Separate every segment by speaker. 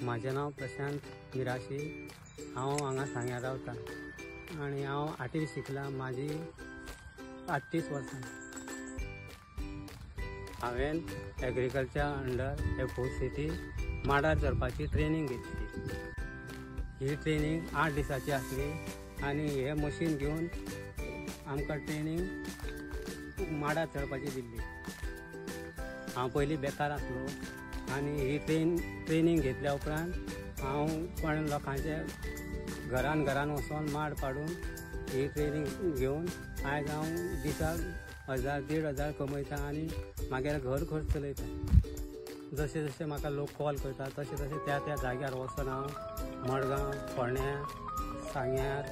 Speaker 1: माझे नाव प्रशांत मिराशी। हांव हांगा सांग्यार रावता आनी हांव 8वी शिकला। माझी 38 वर्सां। हांवें एग्रीकल्चर अंडर एफओसीटी माडार चरपाची ट्रेनिंग घेतली। ही ट्रेनिंग 8 दिसाची आसली आनी हे मशीन घेवन आमकां ट्रेनिंग माडार चरपाची दिल्ली। हांव पयलीं बेकार आसलो आनी ही ट्रेनिंग घेतल्या उपरांत हांव कोण लोकांच्या घरान वचून माड पाडून ही ट्रेनिंग घेवन आयज हांव दिसाक 1000-1500 कमयता आनी मागेर घर खर्च चलयता। जशें जशें म्हाका लोक कॉल करता तशें तशें त्या त्या जाग्यार वचून हांव मडगांव, फोंड्या, सांग्यार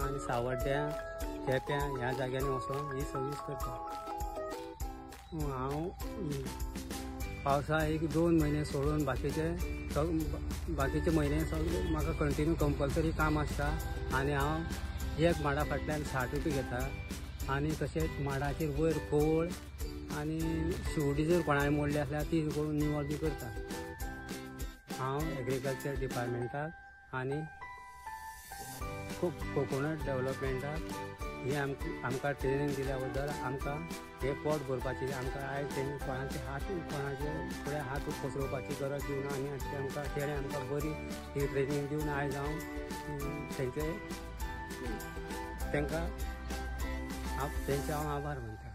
Speaker 1: आनी सावड्ड्या, केप्यां ह्या जाग्यांनी वचून ही सर्वीस करता। हांव पावसा 1-2 म्हयने सोडून बाकीचे म्हयने सगळे म्हाका कंटिन्यू कंपल्सरी काम आसता आनी हांव एक माडा फाटल्यान 60 रुपया घेता आनी तशेंच माडाचेर वयर कवळ आनी शेवटी जर कोणाय मोडली आसल्यार ती करून निवळ बी करता। हांव एग्रीकल्चर डिपार्टमेंटाक आनी कोकोनट डेव्हलपमेंटाक ही आमकां ट्रेनिंग दिल्या बद्दल आमकां हे पोट भरपाची आमकां आयज कोणाचे फुडें हात पसरोवपाची गरज दिवना आनी तेणें आमकां बरी ही ट्रेनिंग दिवन आयज हांव तेंचे हांव आभार मानता।